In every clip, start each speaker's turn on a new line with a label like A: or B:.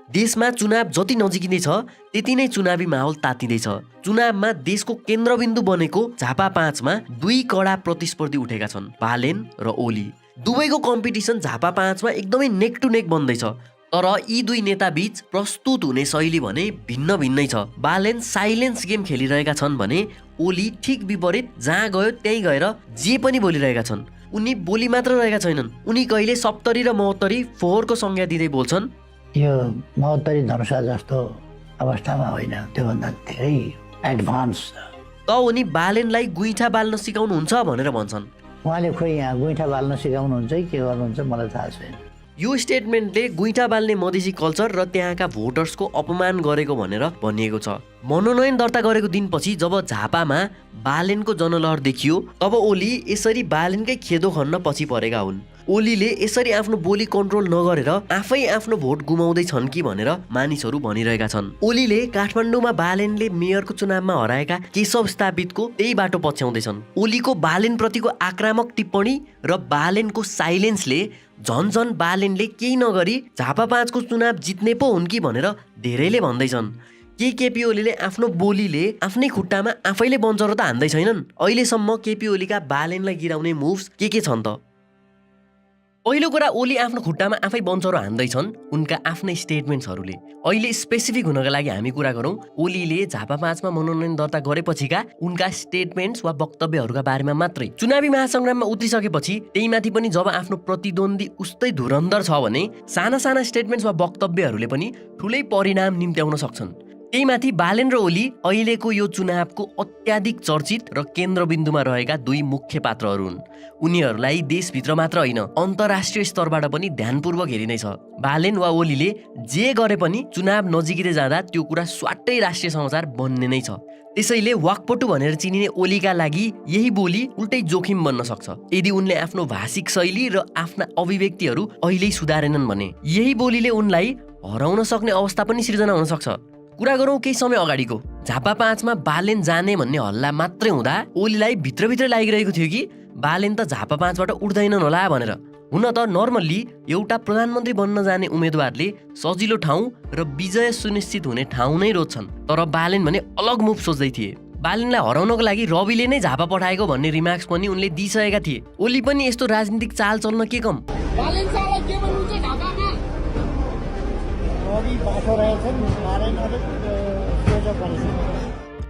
A: देशमा चुनाव जति नजिकिँदैछ त्यति नै चुनावी माहौल तातिँदैछ। चुनावमा देशको केन्द्रबिन्दु बनेको झापा 5 मा दुई कडा प्रतिस्पर्धी उठेका छन्, बालेन र ओली। दुवैको कम्पिटिसन झापा 5 मा एकदमै नेक टु नेक बन्दैछ। तर यी दुई नेता बीच प्रस्तुत हुने शैली भने भिन्न भिन्नै छ। बालेन साइलेन्स गेम खेलिरहेका छन् भने ओली ठिक विपरीत जहाँ गयो त्यहीँ गएर जे पनि बोलिरहेका छन्। उनी बोली मात्र रहेका छैनन्, उनी कहिले 70 र 72 फोहोरको संज्ञा दिँदै बोल्छन्।
B: यो 72 धनुषा जस्तो अवस्थामा होइन, त्योभन्दा धेरै एडभान्स छ।
A: त उनी बालेनलाई गुइठा बाल्न सिकाउनुहुन्छ भनेर भन्छन्।
B: उहाँले खोइ यहाँ गुइठा बाल्न सिकाउनुहुन्छ कि के गर्नुहुन्छ मलाई थाहा छैन।
A: यो स्टेटमेन्टले गुइठा बाल्ने मधेसी कल्चर र त्यहाँका भोटर्सको अपमान गरेको भनेर भनिएको छ। मनोनयन दर्ता गरेको दिनपछि जब झापामा बालेनको जनलहर देखियो तब ओली यसरी बालेनकै खेदो खन्न पछि परेका हुन्। ओलीले यसरी आफ्नो बोली कन्ट्रोल नगरेर आफै आफ्नो भोट गुमाउँदै छन् कि भनेर मानिसहरू भनिरहेका छन्। ओलीले काठमाडौँमा बालेनले मेयरको चुनावमा हराएका केशव स्थापितको त्यही बाटो पछ्याउँदैछन्। ओलीको बालेन प्रतिको आक्रामक टिप्पणी र बालेनको साइलेन्सले झन बालेनले केही नगरी झापा 5 को चुनाव जित्ने पो हुन् कि भनेर धेरैले भन्दैछन्। केपी ओलीले आफ्नो बोलीले आफ्नै खुट्टामा आफैले बन्चरो त हान्दै छैनन्। अहिलेसम्म केपी ओलीका बालेनलाई गिराउने मुभ्स के छन् त? पहिलो कुरा, ओली आफ्नो खुट्टामा आफै बन्चरो हान्दैछन् उनका आफ्नै स्टेटमेन्ट्सहरूले। अहिले स्पेसिफिक हुनका लागि हामी कुरा गरौँ ओलीले झापा 5 मा मनोनयन दर्ता गरेपछिका उनका स्टेटमेन्ट्स वा वक्तव्यहरूका बारेमा मात्रै। चुनावी महासंग्राममा उत्रिसकेपछि त्यहीमाथि पनि जब आफ्नो प्रतिद्वन्दी उस्तै धुरन्धर छ भने साना साना स्टेटमेन्ट्स वा वक्तव्यहरूले पनि ठुलै परिणाम निम्त्याउन सक्छन्। त्यहीमाथि बालेन र ओली अहिलेको यो चुनावको अत्याधिक चर्चित र केन्द्रबिन्दुमा रहेका दुई मुख्य पात्रहरू हुन्। उनीहरूलाई देशभित्र मात्र होइन अन्तर्राष्ट्रिय स्तरबाट पनि ध्यानपूर्वक हेरिँदैछ। बालेन वा ओलीले जे गरे पनि चुनाव नजिकिँदै जाँदा त्यो कुरा स्वाट्टै राष्ट्रिय समाचार बन्ने नै छ। त्यसैले वाकपटु भनेर चिनिने ओलीका लागि यही बोली उल्टै जोखिम बन्न सक्छ यदि उनले आफ्नो भाषिक शैली र आफ्ना अभिव्यक्तिहरू अहिले सुधारेनन् भने। यही बोलीले उनलाई हराउन सक्ने अवस्था पनि सिर्जना हुन सक्छ। कुरा गरौँ केही समय अगाडिको। झापा 5 मा बालेन जाने भन्ने हल्ला मात्रै हुँदा ओलीलाई भित्रभित्र लागिरहेको थियो कि बालेन त झापा 5 बाट उठ्दैनन् होला भनेर। हुन त नर्मल्ली एउटा प्रधानमन्त्री बन्न जाने उम्मेदवारले सजिलो ठाउँ र विजय सुनिश्चित हुने ठाउँ नै रोज्छन्। तर बालेन भने अलग मुभ सोच्दै थिए। बालेनलाई हराउनको लागि रविले नै झापा पठाएको भन्ने रिमार्क्स पनि उनले दिइसकेका थिए। ओली पनि यस्तो राजनीतिक चाल चल्न के कम।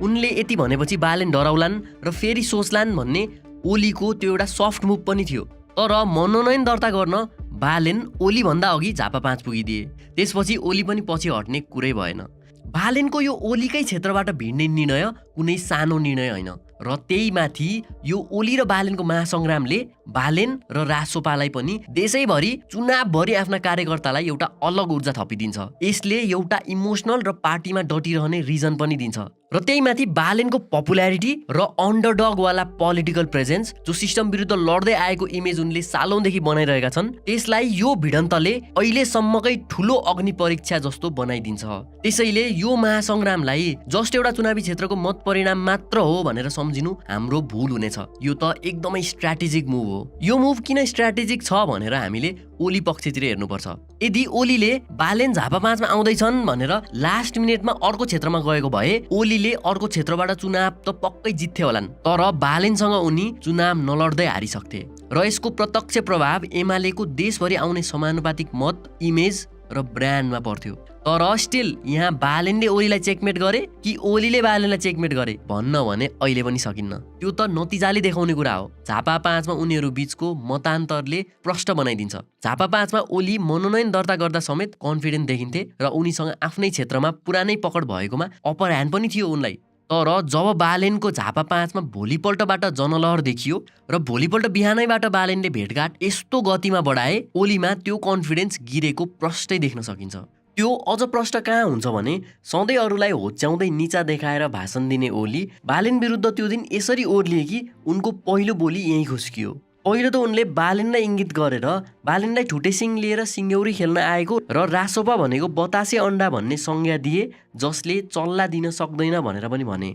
A: उनले यति भनेपछि बालेन डराउलान् र फेरि सोच्लान् भन्ने ओलीको त्यो एउटा सफ्ट मुभ पनि थियो। तर मनोनयन दर्ता गर्न बालेन ओली भन्दा अघि झापा 5 पुगिदिए। त्यसपछि ओली पनि पछि हट्ने कुरै भएन। बालेनको यो ओलीकै क्षेत्रबाट भिड्ने निर्णय कुनै सानो निर्णय होइन र त्यही माथि यो ओली र बालेनको महासंग्रामले बालेन र रासोपालाई पनि देशैभरि चुनावभरि आफ्ना कार्यकर्तालाई एउटा अलग ऊर्जा थपिदिन्छ। यसले एउटा इमोसनल र पार्टीमा डटिरहने रिजन पनि दिन्छ। र त्यही माथि बालेनको पपुल्यारिटी र अन्डरडग वाला पोलिटिकल प्रेजेन्स जो सिस्टम विरुद्ध लड्दै आएको इमेज उनले सालौंदेखि बनाइरहेका छन् त्यसलाई यो भिडन्तले अहिलेसम्मकै ठुलो अग्नि परीक्षा जस्तो बनाइदिन्छ। त्यसैले यो महासंग्रामलाई जस्ट एउटा चुनावी क्षेत्रको मत परिणाम मात्र हो भनेर सम्झिनु हाम्रो भूल हुनेछ। यो त एकदमै स्ट्र्याटेजिक मुभ हो। यो मुभ किन स्ट्र्याटेजिक छ भनेर हामीले ओली पक्षतिर हेर्नुपर्छ। यदि ओलीले बालेन झापा 5 मा आउँदैछन् भनेर लास्ट मिनेटमा अर्को क्षेत्रमा गएको भए ओलीले अर्को क्षेत्रबाट चुनाव त पक्कै जित्थे होलान्। तर बालेनसँग उनी चुनाव नलड्दै हारिसक्थे र यसको प्रत्यक्ष प्रभाव एमालेको देशभरि आउने समानुपातिक मत, इमेज र ब्रान्डमा पर्थ्यो। तर स्टिल यहाँ बालेनले ओलीलाई चेकमेट गरे कि ओलीले बालेनलाई चेकमेट गरे भन्न भने अहिले पनि सकिन्न। त्यो त नतिजाले देखाउने कुरा हो। झापा 5 मा उनीहरू बीचको मतान्तरले प्रष्ट बनाइदिन्छ। झापा 5 मा ओली मनोनयन दर्ता गर्दा समेत कन्फिडेन्ट देखिन्थे र उनीसँग आफ्नै क्षेत्रमा पुरानै पकड भएकोमा अप्पर ह्यान्ड पनि थियो उनलाई। तर जब बालेनको झापा 5 मा भोलिपल्टबाट जनलहर देखियो र भोलिपल्ट बिहानैबाट बालेनले भेटघाट यस्तो गतिमा बढाए ओलीमा त्यो कन्फिडेन्स गिरेको प्रष्टै देख्न सकिन्छ। त्यो अझ प्रष्ट कहाँ हुन्छ भने सधैँ अरूलाई होच्याउँदै नीचा देखाएर भाषण दिने ओली बालेन विरुद्ध त्यो दिन यसरी ओर्लिए कि उनको पहिलो बोली यहीँ खुस्कियो। पहिलो त उनले बालेनलाई इङ्गित गरेर बालेनलाई ठुटेसिङ लिएर सिङ्गौरी खेल्न आएको र रासोपा भनेको बतासे अन्डा भन्ने संज्ञा दिए जसले चल्ला दिन सक्दैन भनेर पनि भने।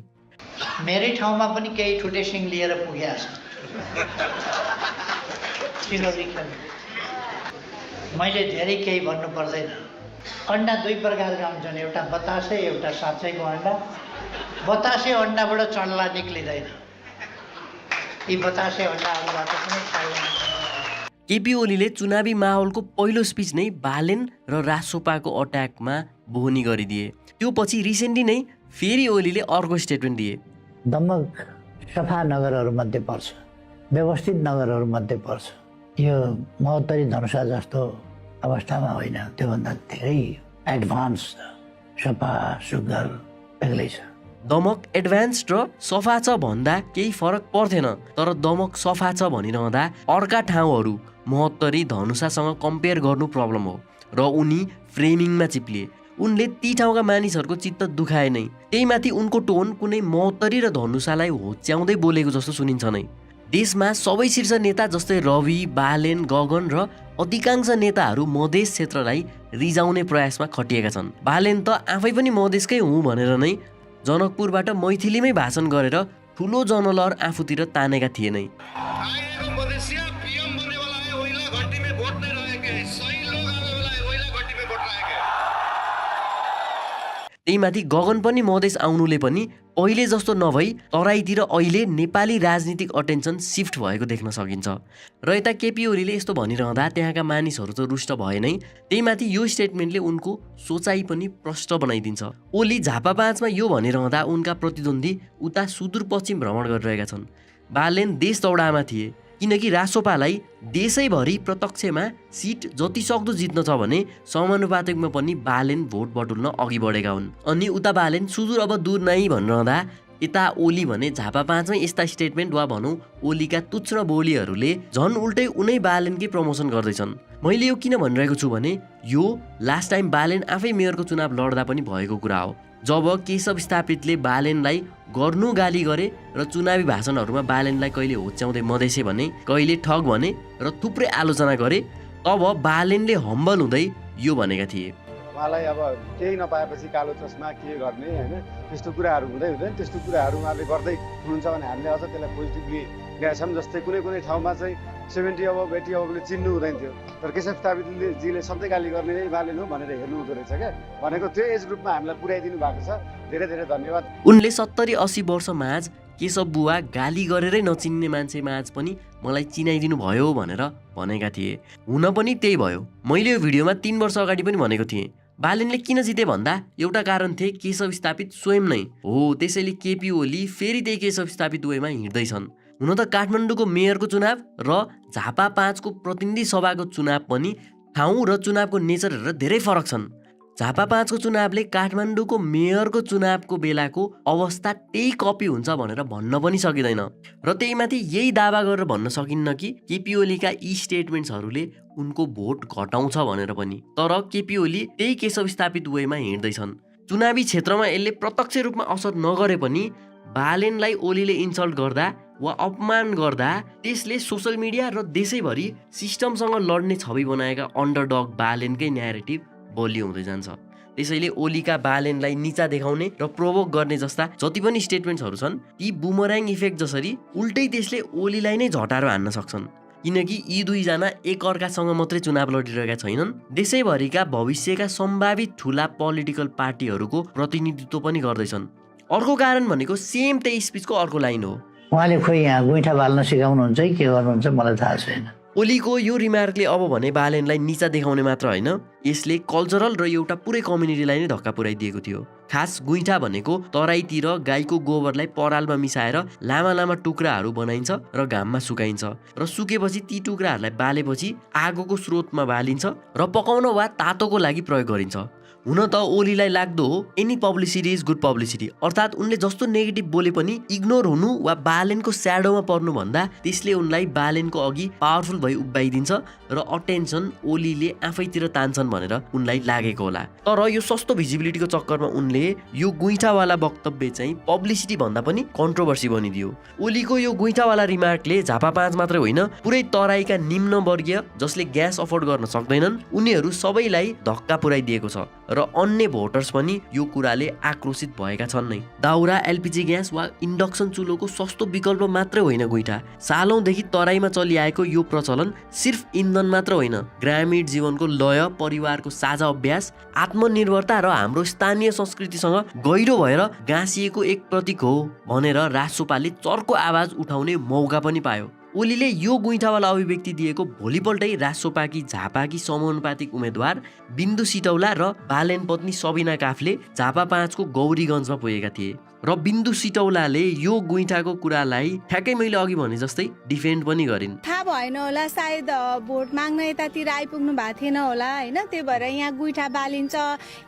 B: मेरै ठाउँमा पनि केही ठुटेसिङ लिएर पुगेको छ सिङ्गौरी खेल्न। मैले धेरै केही भन्नु पर्दैन। अन्डा दुई प्रकारका हुन्छन्, एउटा बतासे, एउटा साँच्चैको अन्डा। बतासे अन्डाबाट चल्ला निक्लिँदैन, यी बतासे अन्डाहरूबाट पनि चल्ला।
A: केपी ओलीले चुनावी माहौलको पहिलो स्पिच नै बालेन र रासोपाको अट्याकमा बोहनी गरिदिए। त्यो पछि रिसेन्टली नै फेरि ओलीले अर्को स्टेटमेन्ट दिए।
B: दमक सफा नगरहरूमध्ये पर्छ, व्यवस्थित नगरहरूमध्ये पर्छ। यो महोत्तरी धनुषा जस्तो अवस्थामा होइन, त्योभन्दा धेरै एडभान्स छ, सफा सुग्घर बेग्लै छ।
A: दमक एडभान्स र सफा छ भन्दा केही फरक पर्थेन, तर दमक सफा छ भनिरहँदा अर्का ठाउँहरू महोत्तरी धनुषासँग कम्पेयर गर्नु प्रब्लम हो र उनी फ्रेमिङमा चिप्लिए। उनले ती ठाउँका मानिसहरूको चित्त दुखाए नै। त्यही माथि उनको टोन कुनै महोत्तरी र धनुषालाई होच्याउँदै बोलेको जस्तो सुनिन्छ नै। देशमा सबै शीर्ष नेता जस्तै रवि, बालेन, गगन र अधिकांश नेताहरू मधेस क्षेत्रलाई रिजाउने प्रयासमा खटिएका छन्। बालेन त आफै पनि मधेसकै हुँ भनेर नै जनकपुरबाट मैथिलीमै भाषण गरेर ठुलो जनलहर आफूतिर तानेका थिए नै। त्यही माथि गगन पनि मधेस आउनुले पनि पहिले जस्तो नभई तराईतिर अहिले नेपाली राजनीतिक अटेन्सन सिफ्ट भएको देख्न सकिन्छ। र यता केपी ओलीले यस्तो भनिरहँदा त्यहाँका मानिसहरू त रुष्ट भए नै। त्यही माथि यो स्टेटमेन्टले उनको सोचाइ पनि प्रष्ट बनाइदिन्छ। ओली झापा 5मा यो भनिरहँदा उनका प्रतिद्वन्दी उता सुदूरपश्चिम भ्रमण गरिरहेका छन्। बालेन देश दौडामा थिए, किनकि रासोपालाई देशैभरि प्रत्यक्षमा सिट जति सक्दो जित्न छ भने समानुपातिकमा पनि बालेन भोट बटुल्न अघि बढेका हुन्। अनि उता बालेन सुदूर अब दूर नै भनिरहँदा यता ओली भने झापा 5मै यस्ता स्टेटमेन्ट वा भनौँ ओलीका तुच्छ बोलीहरूले झन् उल्टै उनै बालेनकै प्रमोसन गर्दैछन्। मैले यो किन भनिरहेको छु भने यो लास्ट टाइम बालेन आफै मेयरको चुनाव लड्दा पनि भएको कुरा हो। जब केशव स्थापितले बालेनलाई गर्नु गाली गरे र चुनावी भाषणहरूमा बालेनलाई कहिले होच्याउँदै मधेसे भने, कहिले ठग भने र थुप्रै आलोचना गरे, तब बालेनले हम्बल हुँदै यो भनेका थिए।
C: उहाँलाई अब केही नपाएपछि कालो चस्मा के गर्ने होइन, त्यस्तो कुराहरू हुँदैन। त्यस्तो कुराहरू उहाँले गर्दै हुनुहुन्छ भने हामीले अझ त्यसलाई पोजिटिभली ल्याएछौँ। जस्तै कुनै कुनै ठाउँमा चाहिँ 70 अब 80 अबले चिन्नु हुँदैन थियो, तर केशव स्थापितजीले सधैँ गाली गर्ने नै बालेन हो भनेर हेर्नु हुँदो रहेछ क्या। भनेको त्यो एज ग्रुपमा हामीलाई पुर्याइदिनु भएको छ। धेरै धेरै धन्यवाद।
A: उनले 70-80 वर्ष माझ केशव बुवा गाली गरेरै नचिन्ने मान्छे माझ पनि मलाई चिनाइदिनु भयो भनेर भनेका थिए। हुन पनि त्यही भयो। मैले यो भिडियोमा 3 वर्ष अगाडि पनि भनेको थिएँ, बालेनले किन जिते भन्दा एउटा कारण थिए केशव स्थापित स्वयं नै हो। त्यसैले केपी ओली फेरि त्यही केशव स्थापित वेमा हिँड्दैछन्। हुन त काठमाडौँको मेयरको चुनाव र झापा 5को प्रतिनिधि सभाको चुनाव पनि ठाउँ र चुनावको नेचर हेरेर धेरै फरक छन्। झापा 5को चुनावले काठमाडौँको मेयरको चुनावको बेलाको अवस्था त्यही कपी हुन्छ भनेर भन्न पनि सकिँदैन। र त्यही माथि यही दावा गरेर भन्न सकिन्न कि केपी ओलीका यी स्टेटमेन्ट्सहरूले उनको भोट घटाउँछ भनेर पनि। तर केपी ओली त्यही केशव स्थापित वेमा हिँड्दैछन्। चुनावी क्षेत्रमा यसले प्रत्यक्ष रूपमा असर नगरे पनि बालेनलाई ओलीले इन्सल्ट गर्दा वा अपमान गर्दा त्यसले सोसल मिडिया र देशैभरि सिस्टमसँग लड्ने छवि बनाएका अन्डरडग बालेनकै न्यारेटिभ बलियो हुँदै जान्छ। त्यसैले ओलीका बालेनलाई निचा देखाउने र प्रोभोक गर्ने जस्ता जति पनि स्टेटमेन्ट्सहरू छन् ती बुमर्याङ इफेक्ट जसरी उल्टै त्यसले ओलीलाई नै झटारो हान्न सक्छन्। किनकि यी दुईजना एक अर्कासँग मात्रै चुनाव लडिरहेका छैनन्, देशैभरिका भविष्यका सम्भावित ठुला पोलिटिकल पार्टीहरूको प्रतिनिधित्व पनि गर्दैछन्। अर्को कारण भनेको सेम त्यही स्पिचको अर्को लाइन हो।
B: उहाँले खोइ यहाँ गुइठा बाल्न सिकाउनुहुन्छ कि के गर्नुहुन्छ मलाई थाहा छैन।
A: ओलीको यो रिमार्कले अब भने बालेनलाई निचा देखाउने मात्र होइन, यसले कल्चरल र एउटा पुरै कम्युनिटीलाई नै धक्का पुर्याइदिएको थियो। खास गुइठा भनेको तराईतिर गाईको गोबरलाई परालमा मिसाएर लामा लामा टुक्राहरू बनाइन्छ र घाममा सुकाइन्छ र सुकेपछि ती टुक्राहरूलाई बालेपछि आगोको स्रोतमा बालिन्छ र पकाउन वा तातोको लागि प्रयोग गरिन्छ। हुन त ओलीलाई लाग्दो हो any publicity is good publicity, अर्थात् उनले जस्तो नेगेटिभ बोले पनि इग्नोर हुनु वा बालेनको स्याडोमा पर्नु भन्दा त्यसले उनलाई बालेनको अघि पावरफुल भई उभ्याइदिन्छ र अटेन्सन ओलीले आफैतिर तान्छन् भनेर उनलाई लागेको होला। तर यो सस्तो भिजिबिलिटीको चक्करमा उनले ओलीले यो गुइठावाला वक्तव्य चाहिँ पब्लिसिटी भन्दा पनि कन्ट्रोभर्सी बनिदियो। ओलीको यो गुइठावाला रिमार्कले झापा 5 मात्रै होइन पुरै तराईका निम्न वर्गीय जसले ग्यास अफोर्ड गर्न सक्दैनन् उनीहरू सबैलाई धक्का पुर्याइदिएको छ र अन्य भोटर्स पनि यो कुराले आक्रोशित भएका छन् नै। दाउरा, एलपीजी ग्यास वा इन्डक्सन चुलोको सस्तो विकल्प मात्रै होइन गुइठा। सालौंदेखि तराईमा चलिआएको यो प्रचलन सिर्फ इन्धन मात्र होइन, ग्रामीण जीवनको लय, परिवारको साझा अभ्यास, आत्मनिर्भरता र हाम्रो स्थानीय संस्कृतिसँग गहिरो भएर गाँसिएको एक प्रतीक हो भनेर रासोपाले चर्को आवाज उठाउने मौका पनि पायो। ओलीले यो गुइठावाला अभिव्यक्ति दिएको भोलिपल्टै रासोपाकी झापाकी समानुपातिक उम्मेद्वार बिन्दु सिटौला र बालेन पत्नी सबिना काफले झापा 5 को गौरीगञ्जमा पुगेका थिए र बिन्दु सिटौलाले यो गुइठाको कुरालाई ठ्याक्कै मैले अघि भने जस्तै डिफेन्ड पनि गरिन्।
D: थाहा भएन होला, सायद भोट माग्न यतातिर आइपुग्नु भएको थिएन होला हैन, त्यही भएर यहाँ गुइठा बालिन्छ।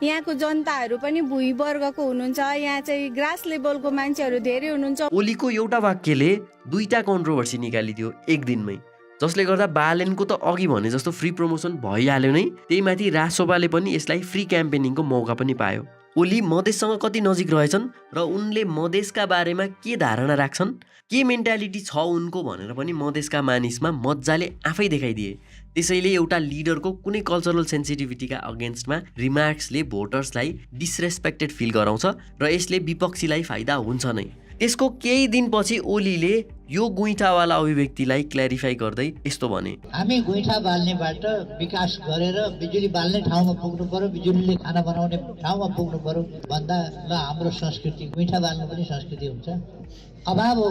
D: यहाँको जनताहरू पनि भुइँ वर्गको हुनुहुन्छ, यहाँ चाहिँ ग्रास लेभलको मान्छेहरू धेरै हुनुहुन्छ।
A: ओलीको एउटा वाक्यले दुईटा कन्ट्रोभर्सी निकालिदियो एक दिनमै, जसले गर्दा बालेनको त अघि भने जस्तो फ्री प्रमोसन भइहाल्यो नै, त्यही माथि रासोपाले पनि यसलाई फ्री क्याम्पेनिङको मौका पनि पायो। ओली मधेससँग कति नजिक रहेछन् र उनले मधेसका बारेमा के धारणा राख्छन्, के मेन्टालिटी छ उनको भनेर पनि मधेसका मानिसमा मजाले आफै देखाइदिए। त्यसैले एउटा लिडरको कुनै कल्चरल सेन्सिटिभिटीका अगेन्स्टमा रिमार्क्सले भोटर्सलाई डिसरेस्पेक्टेड फिल गराउँछ र यसले विपक्षीलाई फाइदा हुन्छ नै। त्यसको केही दिनपछि ओलीले यो गुइठावाला अभिव्यक्तिलाई क्ल्यारिफाई गर्दै यस्तो भने,
E: हामी गुइठा बाल्नेबाट विकास गरेर बिजुली बाल्ने ठाउँमा पुग्नु पर्यो, बिजुलीले खाना बनाउने ठाउँमा पुग्नु पर्यो भन्दा ल हाम्रो संस्कृति गुइठा बाल्नु पनि संस्कृति हुन्छ। अभाव हो,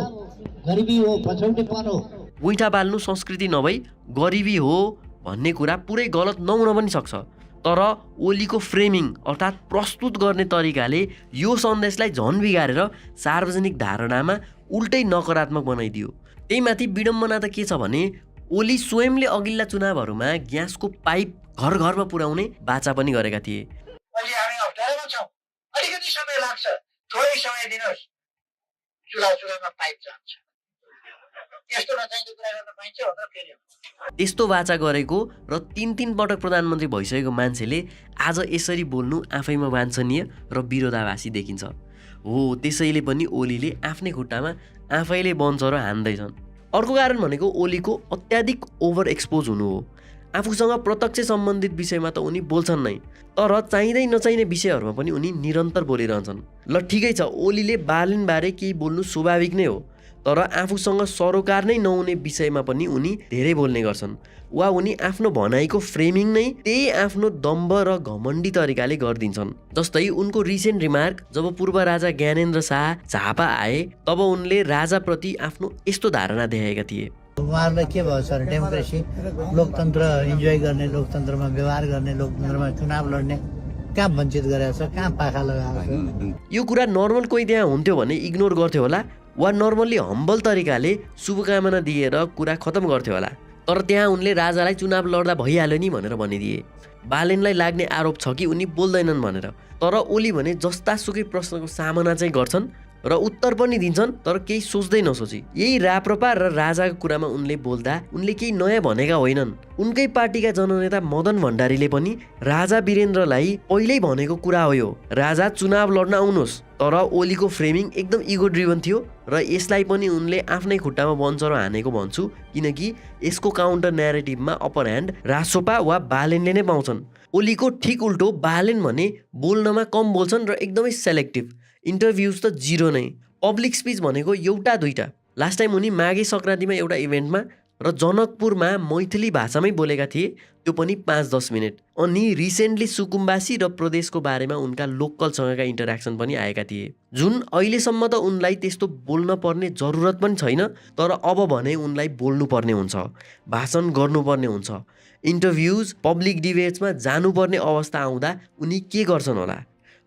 E: गरिबी हो, पछौटेपन हो।
A: गुइठा बाल्नु संस्कृति नभई गरिबी हो भन्ने कुरा पुरै गलत नहुन पनि सक्छ, तर ओलीको फ्रेमिङ अर्थात् प्रस्तुत गर्ने तरिकाले यो सन्देशलाई झन बिगारेर सार्वजनिक धारणामा उल्टै नकारात्मक बनाइदियो। त्यही माथि विडम्बना त के छ भने ओली स्वयंले अघिल्ला चुनावहरूमा ग्यासको पाइप घर घरमा पुर्याउने बाचा पनि गरेका थिए।
E: अहिले हामी अप्ठ्यारोमा छौँ, अलिकति समय लाग्छ, थोरै समय दिनुहोस्, चुलामा पाइप जान्छ। यस्तो नचाहिँदो कुरा गर्न पाइन्छ भनेर फेरि
A: त्यस्तो बाचा गरेको र 3 पटक प्रधानमन्त्री भइसकेको मान्छेले आज यसरी बोल्नु आफैमा वाञ्छनीय र विरोधाभासी देखिन्छ। हो, त्यसैले पनि ओलीले आफ्नै खुट्टामा आफैले बन्चरो हान्दैछन्। अर्को कारण भनेको ओलीको अत्याधिक ओभर एक्सपोज हुनु हो। आफूसँग प्रत्यक्ष सम्बन्धित विषयमा त उनी बोल्छन् नै, तर चाहिँदै नचाहिने विषयहरूमा पनि उनी निरन्तर बोलिरहन्छन्। ल ठिकै छ, ओलीले बालेनबारे केही बोल्नु स्वाभाविक नै हो, तर आफूसँग सरोकार नै नहुने विषयमा पनि उनी धेरै बोल्ने गर्छन् वा उनी आफ्नो भनाइको फ्रेमिङ नै त्यही आफ्नो दम्भ र घमण्डी तरिकाले गरिदिन्छन्। जस्तै उनको रिसेन्ट रिमार्क जब पूर्व राजा ज्ञानेन्द्र शाह झापा आए तब उनले राजाप्रति आफ्नो यस्तो धारणा देखाएका थिए।
B: उहाँहरूलाई के भयो सर, डेमोक्रेसी, लोकतन्त्र इन्जोय गर्ने, लोकतन्त्रमा व्यवहार गर्ने, लोकतन्त्रमा चुनाव लड्ने कहाँ वञ्चित गरेको छ, कहाँ पाखा लगाएको छ।
A: यो कुरा नर्मल कोही त्यहाँ हुन्थ्यो भने इग्नोर गर्थ्यो होला वा नर्मल्ली हम्बल तरिकाले शुभकामना दिएर कुरा खतम गर्थ्यो होला, तर त्यहाँ उनले राजालाई चुनाव लड्दा भइहाल्यो नि भनेर भनिदिए। बालेनलाई लाग्ने आरोप छ कि उनी बोल्दैनन् भनेर, तर ओली भने जस्तासुकै प्रश्नको सामना चाहिँ गर्छन् र उत्तर पनि दिन्छन्, तर केही सोच्दै नसोची। यही राप्रपा र राजाको कुरामा उनले बोल्दा उनले केही नयाँ भनेका होइनन्। उनकै पार्टीका जननेता मदन भण्डारीले पनि राजा वीरेन्द्रलाई पहिल्यै भनेको कुरा हो यो, राजा चुनाव लड्न आउनुहोस्, तर ओलीको फ्रेमिङ एकदम इगो ड्रिभन थियो र यसलाई पनि उनले आफ्नै खुट्टामा बन्चरो हानेको भन्छु, किनकि यसको काउन्टर न्यारेटिभमा अप्पर ह्यान्ड रासोपा वा बालेनले नै पाउँछन्। ओलीको ठिक उल्टो बालेन भने बोल्नमा कम बोल्छन् र एकदमै सेलेक्टिभ, इन्टरभ्युज त जिरो नै, पब्लिक स्पिच भनेको एउटा दुईटा। लास्ट टाइम उनी माघे सङ्क्रान्तिमा एउटा इभेन्टमा र जनकपुरमा मैथिली भाषामै बोलेका थिए, त्यो पनि 5-10 मिनट। अनि रिसेन्टली सुकुम्बासी र प्रदेशको बारेमा उनका लोकलसँगका इन्टरेक्सन पनि आएका थिए, जुन अहिलेसम्म त उनलाई त्यस्तो बोल्न पर्ने जरुरत पनि छैन, तर अब भने उनलाई बोल्नुपर्ने हुन्छ, भाषण गर्नुपर्ने हुन्छ, इन्टरभ्युज, पब्लिक डिबेट्समा जानुपर्ने अवस्था आउँदा उनी के गर्छन् होला।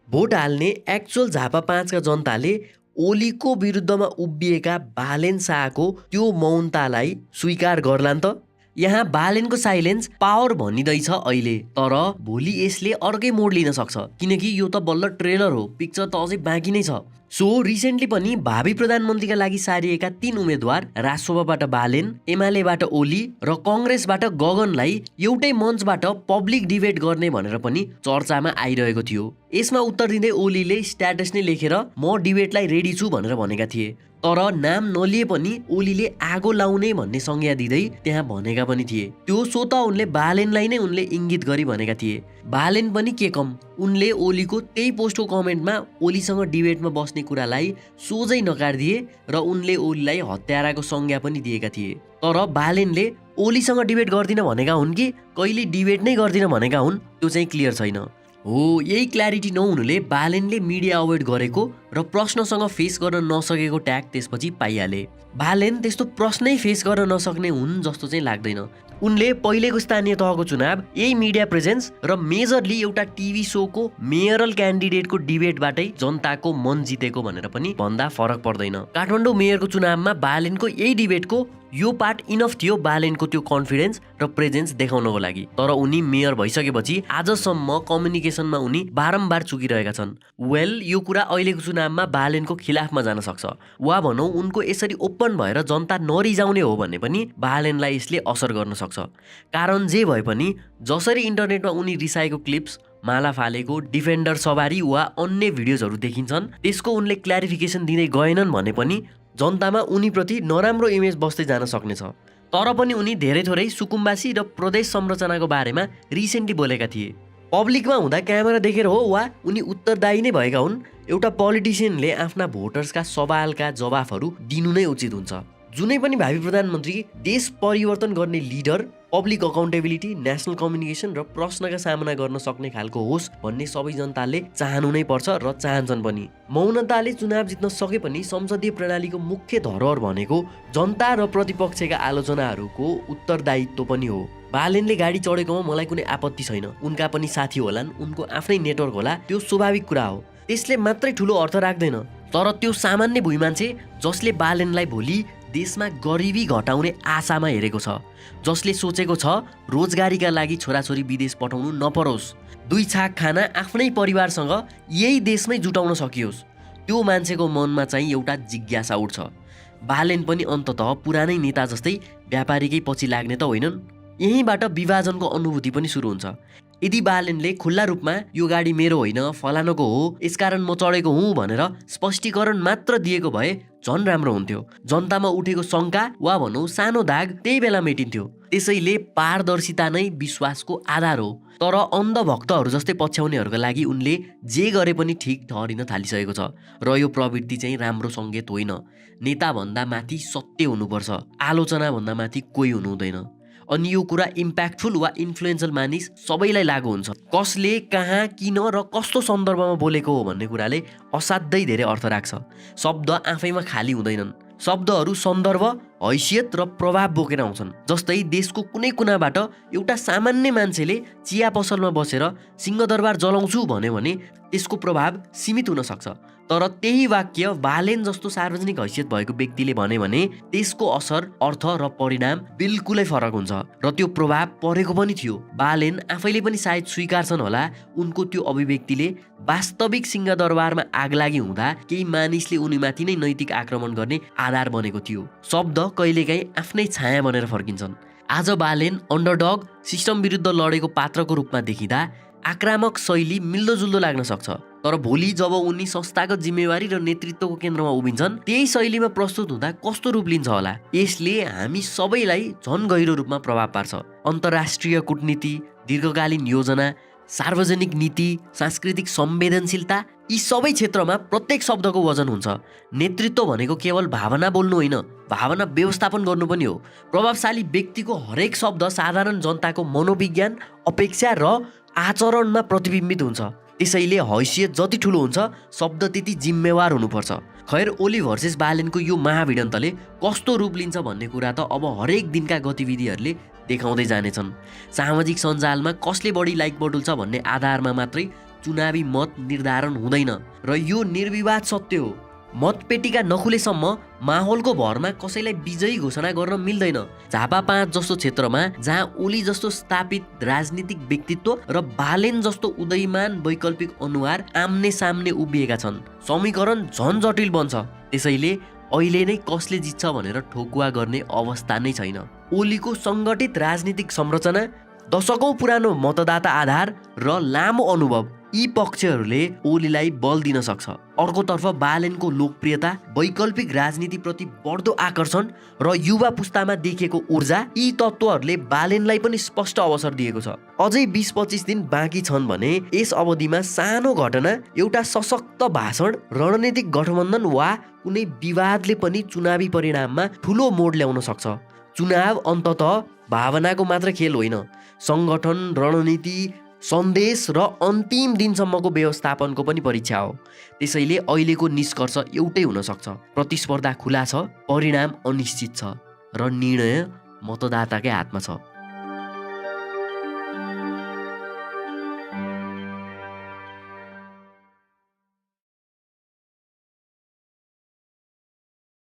A: भोट हाल्ने एक्चुअल झापा 5 का जनताले ओलीको विरुद्धमा उभिएका बालेन शाहको त्यो मौनतालाई स्वीकार गर्लान् त? यहाँ बालेनको साइलेन्स पावर भनिँदैछ अहिले, तर भोलि यसले अर्कै मोड लिन सक्छ, किनकि यो त बल्ल ट्रेलर हो, पिक्चर त अझै बाँकी नै छ। सो रिसेन्टली पनि भावी प्रधानमन्त्रीका लागि सारिएका 3 उम्मेदवार राजसभाबाट बालेन, एमालेबाट ओली र कङ्ग्रेसबाट गगनलाई एउटै मञ्चबाट पब्लिक डिबेट गर्ने भनेर पनि चर्चामा आइरहेको थियो। यसमा उत्तर दिँदै ओलीले स्ट्याटस नै लेखेर म डिबेटलाई रेडी छु भनेर भनेका थिए। तर नाम नलिए पनि ओलीले आगो लाउने भन्ने संज्ञा दिँदै त्यहाँ भनेका पनि थिए। त्यो स्वतः उनले बालेनलाई नै उनले इङ्गित गरी भनेका थिए। बालेन पनि के कम, उनले ओलीको त्यही पोस्टको कमेन्टमा ओलीसँग डिबेटमा बस्ने कुरालाई सोझै नकार्दिए र उनले ओलीलाई हत्याराको संज्ञा पनि दिएका थिए। तर बालेनले ओलीसँग डिबेट गर्दिन भनेका हुन् कि कहिले डिबेट नै गर्दिन भनेका हुन् त्यो चाहिँ क्लियर छैन। हो, यही क्ल्यारिटी नहुनुले बालेनले मिडिया अभोइड गरेको र प्रश्नसँग फेस गर्न नसकेको ट्याग त्यसपछि पाइहाले। बालेन त्यस्तो प्रश्नै फेस गर्न नसक्ने हुन् जस्तो चाहिँ लाग्दैन। उनले पहिलेको स्थानीय तहको चुनाव यही मिडिया प्रेजेन्स र मेजरली एउटा टिभी सोको मेयरल क्यान्डिडेटको डिबेटबाटै जनताको मन जितेको भनेर पनि भन्दा फरक पर्दैन। काठमाडौँ मेयरको चुनावमा बालेनको यही डिबेटको यो पार्ट इनफ थियो बालेनको त्यो कन्फिडेन्स र प्रेजेन्स देखाउनको लागि। तर उनी मेयर भइसकेपछि आजसम्म कम्युनिकेसनमा उनी बारम्बार चुकिरहेका छन्। वेल, यो कुरा अहिलेको चुनावमा बालेनको खिलाफमा जान सक्छ, वा भनौँ उनको यसरी ओपन भएर जनता नरिजाउने हो भने पनि बालेनलाई यसले असर गर्न सक्छ। कारण जे भए पनि जसरी इन्टरनेटमा उनी रिसाएको क्लिप्स, माला फालेको, डिफेन्डर सवारी वा अन्य भिडियोजहरू देखिन्छन्, त्यसको उनले क्ल्यारिफिकेसन दिँदै गएनन् भने पनि जनतामा उनीप्रति नराम्रो इमेज बस्दै जान सक्नेछ। तर पनि उनी धेरै थोरै सुकुम्बासी र प्रदेश संरचनाको बारेमा रिसेन्टली बोलेका थिए। पब्लिकमा हुँदा क्यामेरा देखेर हो वा उनी उत्तरदायी नै भएका हुन्, एउटा पोलिटिसियनले आफ्ना भोटर्सका सवालका जवाफहरू दिनु नै उचित हुन्छ। जुनै पनि भावी प्रधानमन्त्री देश परिवर्तन गर्ने leader public accountability, national communication र प्रश्नका सामना गर्न सक्ने खालको होस् भन्ने सबै जनताले चाहनु नै पर्छ र चाहन्छन् पनि। मौनताले चुनाव जित्न सके पनि संसदीय प्रणालीको मुख्य धरोहर भनेको जनता र प्रतिपक्षका आलोचनाहरूको उत्तरदायित्व पनि हो। बालेनले गाडी चढेकोमा मलाई कुनै आपत्ति छैन, उनका पनि साथी होलान्, उनको आफ्नै नेटवर्क होला, त्यो स्वाभाविक कुरा हो। त्यसले मात्रै ठुलो अर्थ राख्दैन। तर त्यो सामान्य भुइँ मान्छे जसले बालेनलाई भोलि देशमा गरिबी घटाउने आशामा हेरेको छ, जसले सोचेको छ रोजगारीका लागि छोराछोरी विदेश पठाउनु नपरोस्, 2 छाक खाना आफ्नै परिवारसँग यही देशमै जुटाउन सकियोस्, त्यो मान्छेको मनमा चाहिँ एउटा जिज्ञासा उठ्छ। बालेन पनि अन्ततः पुरानै नेता जस्तै व्यापारीकै पछि लाग्ने त होइनन्। यहीँबाट विभाजनको अनुभूति पनि सुरु हुन्छ। यदि बालेनले खुल्ला रूपमा यो गाडी मेरो होइन, फलानको हो, यसकारण म चढेको हुँ भनेर स्पष्टीकरण मात्र दिएको भए झन् राम्रो हुन्थ्यो। जनतामा उठेको शङ्का वा भनौँ सानो दाग त्यही बेला मेटिन्थ्यो। त्यसैले पारदर्शिता नै विश्वासको आधार हो। तर अन्धभक्तहरू जस्तै पछ्याउनेहरूका लागि उनले जे गरे पनि ठिक ठहरिन थालिसकेको छ र यो प्रवृत्ति चाहिँ राम्रो सङ्केत होइन। नेताभन्दा माथि सत्य हुनुपर्छ, आलोचनाभन्दा माथि कोही हुनु हुँदैन। अनि यो कुरा इम्प्याक्टफुल वा इन्फ्लुएन्सल मानिस सबैलाई लागु हुन्छ। कसले, कहाँ, किन र कस्तो सन्दर्भमा बोलेको हो भन्ने कुराले असाध्यै धेरै अर्थ राख्छ। शब्द आफैमा खाली हुँदैनन्, शब्दहरू सन्दर्भ, हैसियत र प्रभाव बोकेर आउँछन्। जस्तै देशको कुनै कुनाबाट एउटा सामान्य मान्छेले चिया पसलमा बसेर सिंहदरबार जलाउँछु भन्यो भने त्यसको प्रभाव सीमित हुन सक्छ। तर त्यही वाक्य बालेन जस्तो सार्वजनिक हैसियत भएको व्यक्तिले भने त्यसको असर, अर्थ र परिणाम बिल्कुलै फरक हुन्छ र त्यो प्रभाव परेको पनि थियो। बालेन आफैले पनि सायद स्वीकार्छन् होला, उनको त्यो अभिव्यक्तिले वास्तविक सिंहदरबारमा आगलागी हुँदा केही मानिसले उनीमाथि नै नैतिक आक्रमण गर्ने आधार बनेको थियो। शब्द कहिलेकाहीँ आफ्नै छाया बनेर फर्किन्छन्। आज बालेन अन्डरडग, सिस्टम विरुद्ध लडेको पात्रको रूपमा देखिँदा आक्रामक शैली मिल्दोजुल्दो लाग्न सक्छ। तर भोलि जब उनी संस्थागत जिम्मेवारी र नेतृत्वको केन्द्रमा उभिन्छन्, त्यही शैलीमा प्रस्तुत हुँदा कस्तो रूप लिन्छ होला? यसले हामी सबैलाई झन् गहिरो रूपमा प्रभाव पार्छ। अन्तर्राष्ट्रिय कूटनीति, दीर्घकालीन योजना, सार्वजनिक नीति, सांस्कृतिक संवेदनशीलता, यी सबै क्षेत्रमा प्रत्येक शब्दको वजन हुन्छ। नेतृत्व भनेको केवल भावना बोल्नु होइन, भावना व्यवस्थापन गर्नु पनि हो। प्रभावशाली व्यक्तिको हरेक शब्द साधारण जनताको मनोविज्ञान, अपेक्षा र आचरणमा प्रतिबिम्बित हुन्छ। त्यसैले हैसियत जति ठुलो हुन्छ, शब्द त्यति जिम्मेवार हुनुपर्छ। खैर, ओली भर्सेस बालेनको यो महाभिडन्तले कस्तो रूप लिन्छ भन्ने कुरा त अब हरेक दिनका गतिविधिहरूले देखाउँदै जानेछन्। सामाजिक सञ्जालमा कसले बढी लाइक बटुल्छ भन्ने आधारमा मात्रै चुनावी मत निर्धारण हुँदैन र यो निर्विवाद सत्य हो। मतपेटिका नखुलेसम्म माहौलको भरमा कसैलाई विजयी घोषणा गर्न मिल्दैन। झापा 5 जस्तो क्षेत्रमा जहाँ ओली जस्तो स्थापित राजनीतिक व्यक्तित्व र बालेन जस्तो उदयमान वैकल्पिक अनुहार आम्ने सामने उभिएका छन्, समीकरण झन जटिल बन्छ। त्यसैले अहिले नै कसले जित्छ भनेर ठोकुवा गर्ने अवस्था नै छैन। ओलीको सङ्गठित राजनीतिक संरचना, दशकौं पुरानो मतदाता आधार र लामो अनुभव यी पक्षहरूले ओलीलाई बल दिन सक्छ। अर्कोतर्फ बालेनको लोकप्रियता, वैकल्पिक राजनीतिप्रति बढ्दो आकर्षण र युवा पुस्तामा देखिएको ऊर्जा, यी तत्त्वहरूले बालेनलाई पनि स्पष्ट अवसर दिएको छ। अझै 20-25 दिन बाँकी छन् भने यस अवधिमा सानो घटना, एउटा सशक्त भाषण, रणनीतिक गठबन्धन वा कुनै विवादले पनि चुनावी परिणाममा ठुलो मोड ल्याउन सक्छ। चुनाव अन्ततः भावनाको मात्र खेल होइन, सङ्गठन, रणनीति, सन्देश र अन्तिम दिनसम्मको व्यवस्थापनको पनि परीक्षा हो। त्यसैले अहिलेको निष्कर्ष एउटै हुन सक्छ, प्रतिस्पर्धा खुला छ, परिणाम अनिश्चित छ र निर्णय मतदाताकै हातमा छ।